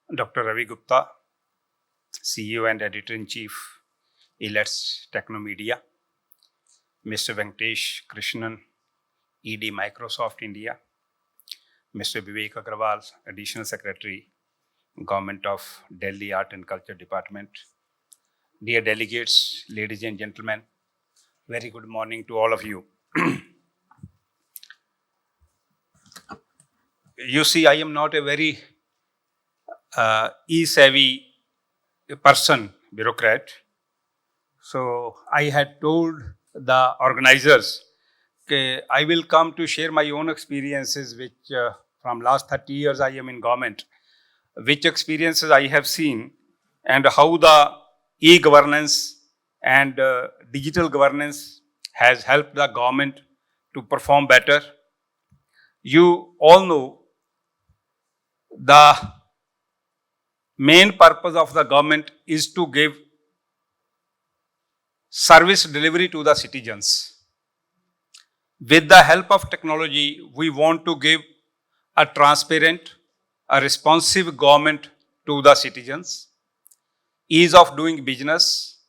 Dr. Ravi Gupta, CEO and Editor-in-Chief, Elets Technomedia, Mr. Venkatesh Krishnan, ED Microsoft India, Mr. Vivek Agrawal, Additional Secretary, Government of Delhi Art and Culture Department. Dear delegates, ladies and gentlemen, very good morning to all of you. You see, I am not a very e-savvy person, bureaucrat. So I had told the organizers that I will come to share my own experiences, which from last 30 years I am in government, which experiences I have seen and how the e-governance and digital governance has helped the government to perform better. You all know the main purpose of the government is to give service delivery to the citizens. With the help of technology, we want to give a transparent, a responsive government to the citizens, ease of doing business.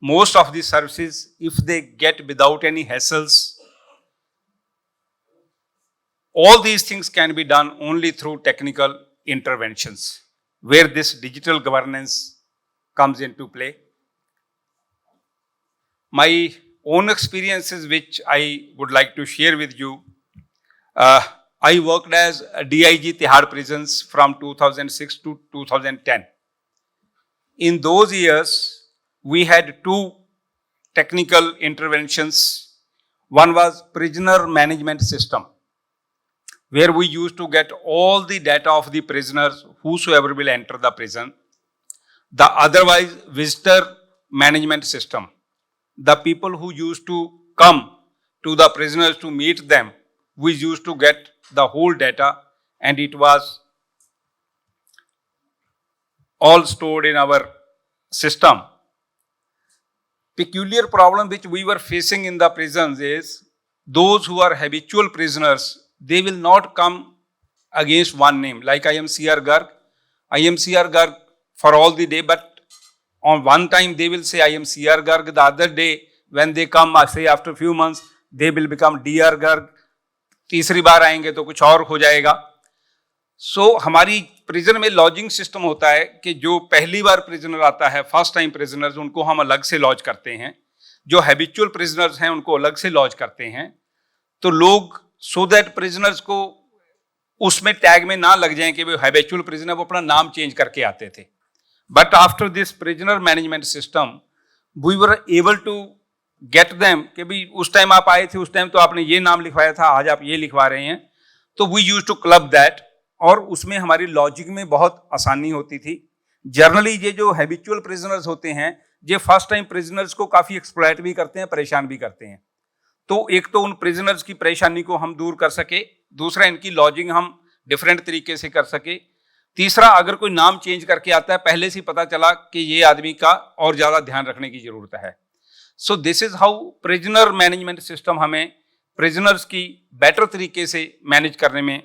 Most of the services, if they get without any hassles, all these things can be done only through technical interventions, where this digital governance comes into play. My own experiences, which I would like to share with you. I worked as a DIG Tihar prisons from 2006 to 2010. In those years, we had two technical interventions. One was prisoner management system, where we used to get all the data of the prisoners, whosoever will enter the prison. The otherwise visitor management system, the people who used to come to the prisoners to meet them, we used to get the whole data, and it was all stored in our system. Peculiar problem which we were facing in the prisons is those who are habitual prisoners, they will not come against one name. Like I am C.R. Garg. I am C.R. Garg for all the day, but on one time they will say I am C.R. Garg. The other day when they come, say after a few months, they will become D.R. Garg. तीसरी बार आएंगे तो कुछ और हो जाएगा. सो हमारी prison में lodging system होता है कि जो पहली बार प्रिजनर आता है, फर्स्ट टाइम प्रिजनर्स, उनको हम अलग से लॉज करते हैं. जो हैबिचुअल प्रिजनर्स हैं उनको अलग से लॉज करते हैं. तो लोग सो दैट प्रिजनर्स को उसमें टैग में ना लग जाएं कि वो हैबिचुअल प्रिजनर, वो अपना नाम चेंज करके आते थे. But after this prisoner management system we were able to get them कि भाई उस टाइम आप आए थे, उस टाइम तो आपने ये नाम लिखवाया था, आज आप ये लिखवा रहे हैं. तो we use to club that, और उसमें हमारी लॉजिक में बहुत आसानी होती थी. जनरली ये जो हैबिचुअल प्रिजनर्स होते हैं, ये फर्स्ट टाइम प्रिजनर्स को काफ़ी एक्सप्लॉइट भी करते हैं, परेशान भी करते हैं. तो एक तो उन प्रिजनर्स की परेशानी को हम दूर कर सके, दूसरा इनकी लॉजिंग हम डिफरेंट तरीके से कर सके, तीसरा अगर कोई नाम चेंज करके आता है, पहले से पता चला कि ये आदमी का और ज़्यादा ध्यान रखने की ज़रूरत है. सो this is how prisoner management system हमें प्रिजनर्स की बेटर तरीके से मैनेज करने में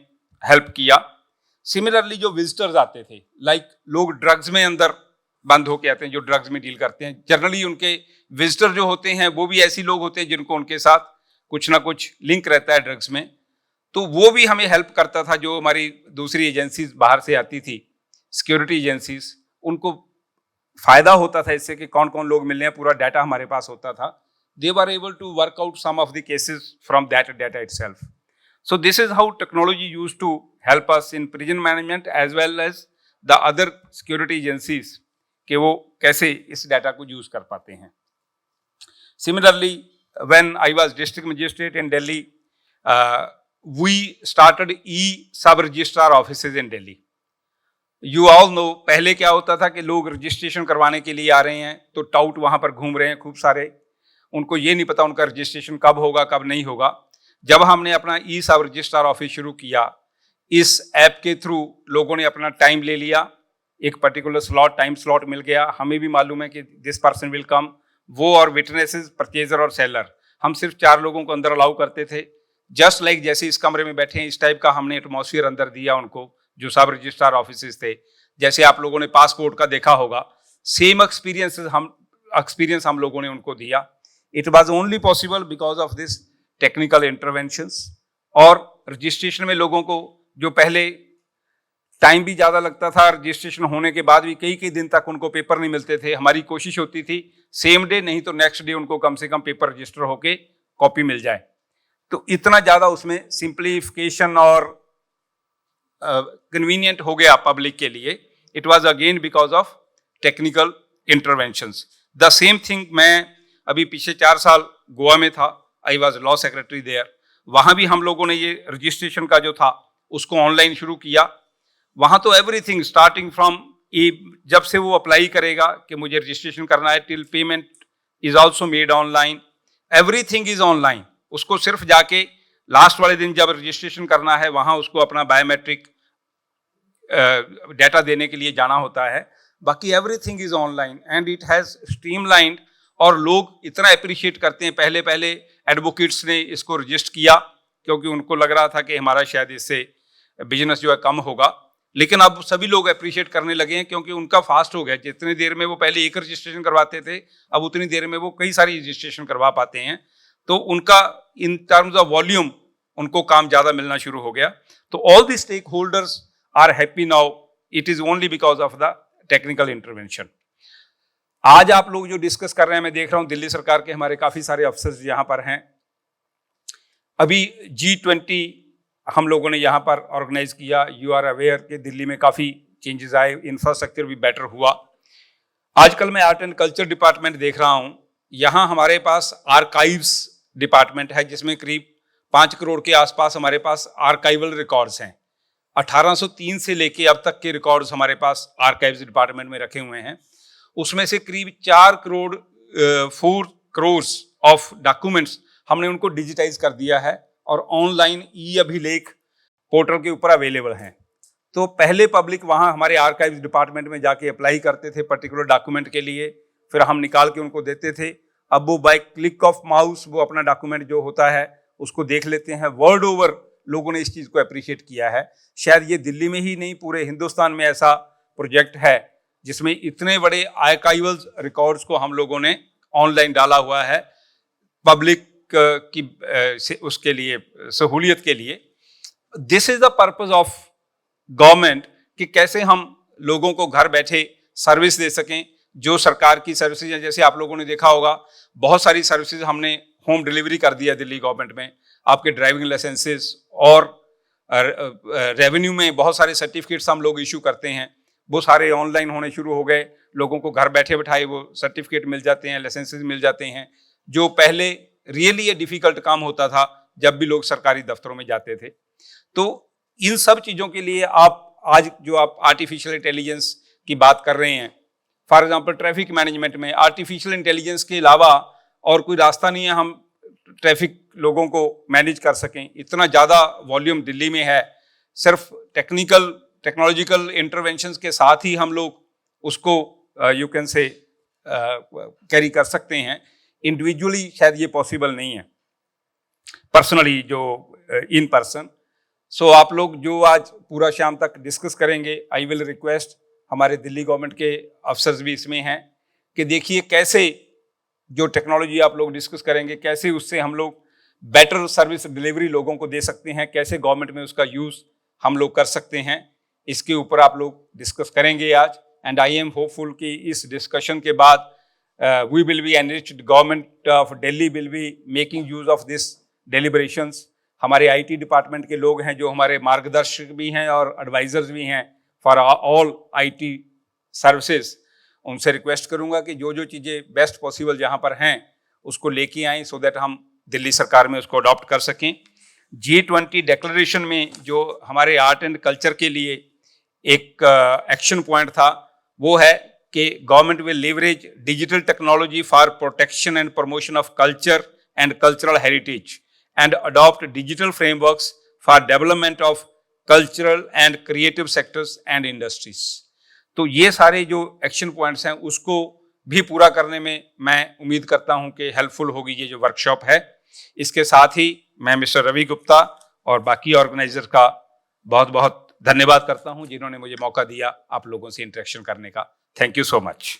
हेल्प किया. सिमिलरली जो विजिटर्स आते थे, लाइक लोग ड्रग्स में अंदर बंद होके आते हैं, जो ड्रग्स में डील करते हैं, जनरली उनके विजिटर जो होते हैं वो भी ऐसी लोग होते हैं जिनको उनके साथ कुछ ना कुछ लिंक रहता है ड्रग्स में. तो वो भी हमें हेल्प करता था. जो हमारी दूसरी एजेंसीज बाहर से आती थी, सिक्योरिटी एजेंसीज, उनको फायदा होता था इससे कि कौन कौन लोग मिलने हैं, पूरा डाटा हमारे पास होता था. They were able to work out some of the cases from that data itself. So this is how technology used to help us in prison management as well as the other security agencies, कि वो कैसे इस data को use कर पाते हैं. Similarly when I was district magistrate in Delhi, we started e-sub registrar offices in Delhi. You all know, पहले क्या होता था कि लोग रजिस्ट्रेशन करवाने के लिए आ रहे हैं तो टाउट वहाँ पर घूम रहे हैं खूब सारे, उनको ये नहीं पता उनका रजिस्ट्रेशन कब होगा कब नहीं होगा. जब हमने अपना ई-सब रजिस्ट्रार ऑफिस शुरू किया, इस ऐप के थ्रू लोगों ने अपना टाइम ले लिया, एक पर्टिकुलर स्लॉट, टाइम स्लॉट मिल गया. हमें भी मालूम है कि दिस पर्सन विल कम. वो और विटनेसेस, परचेजर और सेलर, हम सिर्फ 4 लोगों को अंदर अलाउ करते थे. जस्ट लाइक जैसे इस कमरे में बैठे हैं इस टाइप का हमने एटमॉस्फेयर अंदर दिया उनको, जो सब रजिस्ट्रार ऑफिसेज थे, जैसे आप लोगों ने पासपोर्ट का देखा होगा, सेम एक्सपीरियंस हम लोगों ने उनको दिया। It was only possible because of this technical interventions. और रजिस्ट्रेशन में लोगों को जो पहले टाइम भी ज़्यादा लगता था, रजिस्ट्रेशन होने के बाद भी कई कई दिन तक उनको पेपर नहीं मिलते थे। हमारी कोशिश होती थी सेम डे नहीं तो नेक्स्ट डे उनको कम से कम पेपर रजिस्टर होके कॉपी मिल जाए। तो इतना ज़्यादा उसमें सिंप्लीफिकेशन और कन्वीनियंट हो गया पब्लिक के लिए। It was again because of technical interventions. The same thing, मैं अभी पिछले 4 साल गोवा में था, I was law secretary there. वहाँ भी हम लोगों ने ये रजिस्ट्रेशन का जो था उसको ऑनलाइन शुरू किया। वहाँ तो एवरीथिंग स्टार्टिंग फ्रॉम जब से वो अप्लाई करेगा कि मुझे रजिस्ट्रेशन करना है, till payment is also made online, everything is online. उसको सिर्फ जाके लास्ट वाले दिन जब रजिस्ट्रेशन करना है वहाँ उसको अपना बायोमेट्रिक डेटा देने के लिए जाना होता है, बाकी everything is online and it has streamlined. और लोग इतना अप्रिशिएट करते हैं। पहले पहले एडवोकेट्स ने इसको रजिस्टर किया क्योंकि उनको लग रहा था कि हमारा शायद इससे बिजनेस जो है कम होगा, लेकिन अब सभी लोग अप्रिशिएट करने लगे हैं क्योंकि उनका फास्ट हो गया। जितनी देर में वो पहले एक रजिस्ट्रेशन करवाते थे, अब उतनी देर में वो कई सारी रजिस्ट्रेशन करवा पाते हैं। तो उनका इन टर्म्स ऑफ वॉल्यूम उनको काम ज़्यादा मिलना शुरू हो गया। तो all the stakeholders are happy now, it is only because of the technical intervention. आज आप लोग जो डिस्कस कर रहे हैं, मैं देख रहा हूँ दिल्ली सरकार के हमारे काफ़ी सारे अफसर्स यहाँ पर हैं। अभी G20 हम लोगों ने यहाँ पर ऑर्गेनाइज किया। यू आर अवेयर कि दिल्ली में काफ़ी चेंजेस आए, इंफ्रास्ट्रक्चर भी बेटर हुआ। आजकल मैं आर्ट एंड कल्चर डिपार्टमेंट देख रहा हूँ, यहाँ हमारे पास आर्काइव्स डिपार्टमेंट है जिसमें करीब 5 करोड़ के आसपास हमारे पास आर्काइवल रिकॉर्ड्स हैं। 1803 से लेके अब तक के रिकॉर्ड्स हमारे पास आर्काइव्स डिपार्टमेंट में रखे हुए हैं। उसमें से करीब 4 करोड़ ऑफ डॉक्यूमेंट्स हमने उनको डिजिटाइज कर दिया है और ऑनलाइन ई अभिलेख पोर्टल के ऊपर अवेलेबल हैं। तो पहले पब्लिक वहाँ हमारे आर्काइव्स डिपार्टमेंट में जाके अप्लाई करते थे पर्टिकुलर डॉक्यूमेंट के लिए, फिर हम निकाल के उनको देते थे। अब वो बाय क्लिक ऑफ माउस वो अपना डॉक्यूमेंट जो होता है उसको देख लेते हैं। वर्ल्ड ओवर लोगों ने इस चीज़ को अप्रिशिएट किया है। शायद ये दिल्ली में ही नहीं, पूरे हिंदुस्तान में ऐसा प्रोजेक्ट है जिसमें इतने बड़े आर्काइवल रिकॉर्ड्स को हम लोगों ने ऑनलाइन डाला हुआ है पब्लिक की उसके लिए सहूलियत के लिए। This is the purpose of government कि कैसे हम लोगों को घर बैठे सर्विस दे सकें। जो सरकार की सर्विसेज हैं, जैसे आप लोगों ने देखा होगा बहुत सारी सर्विसेज हमने होम डिलीवरी कर दिया दिल्ली गवर्नमेंट में। आपके ड्राइविंग लाइसेंसेस और रेवेन्यू में बहुत सारे सर्टिफिकेट्स हम लोग इशू करते हैं, वो सारे ऑनलाइन होने शुरू हो गए। लोगों को घर बैठे बैठाए वो सर्टिफिकेट मिल जाते हैं, लाइसेंसेस मिल जाते हैं, जो पहले रियली ये डिफिकल्ट काम होता था जब भी लोग सरकारी दफ्तरों में जाते थे। तो इन सब चीज़ों के लिए आप आज जो आप आर्टिफिशियल इंटेलिजेंस की बात कर रहे हैं, फॉर एग्जांपल ट्रैफिक मैनेजमेंट में आर्टिफिशियल इंटेलिजेंस के अलावा और कोई रास्ता नहीं है हम ट्रैफिक लोगों को मैनेज कर सकें। इतना ज़्यादा वॉल्यूम दिल्ली में है, सिर्फ टेक्नोलॉजिकल इंटरवेंशंस के साथ ही हम लोग उसको यू कैन से कैरी कर सकते हैं। इंडिविजुअली शायद ये पॉसिबल नहीं है, पर्सनली जो इन पर्सन। सो आप लोग जो आज पूरा शाम तक डिस्कस करेंगे, आई विल रिक्वेस्ट, हमारे दिल्ली गवर्नमेंट के अफसर्स भी इसमें हैं, कि देखिए कैसे जो टेक्नोलॉजी आप लोग डिस्कस करेंगे कैसे उससे हम लोग बेटर सर्विस डिलीवरी लोगों को दे सकते हैं, कैसे गवर्नमेंट में उसका यूज़ हम लोग कर सकते हैं, इसके ऊपर आप लोग डिस्कस करेंगे आज। एंड आई एम होपफुल कि इस डिस्कशन के बाद we will be enriched, government of Delhi will be making use of this deliberations. हमारे आईटी डिपार्टमेंट के लोग हैं जो हमारे मार्गदर्शक भी हैं और एडवाइजर्स भी हैं फॉर ऑल आईटी सर्विसेज। उनसे रिक्वेस्ट करूंगा कि जो जो चीज़ें बेस्ट पॉसिबल जहां पर हैं उसको लेके आएँ, सो दैट हम दिल्ली सरकार में उसको अडॉप्ट कर सकें। G20 डिक्लेरेशन में जो हमारे आर्ट एंड कल्चर के लिए एक एक्शन पॉइंट था, वो है कि government will leverage digital technology for protection and promotion of culture and cultural heritage and adopt digital frameworks for development of cultural and creative sectors and industries. तो ये सारे जो एक्शन पॉइंट्स हैं उसको भी पूरा करने में मैं उम्मीद करता हूं कि हेल्पफुल होगी ये जो वर्कशॉप है। इसके साथ ही मैं मिस्टर रवि गुप्ता और बाकी ऑर्गेनाइजर का बहुत बहुत धन्यवाद करता हूं जिन्होंने मुझे मौका दिया आप लोगों से इंटरेक्शन करने का। Thank you so much.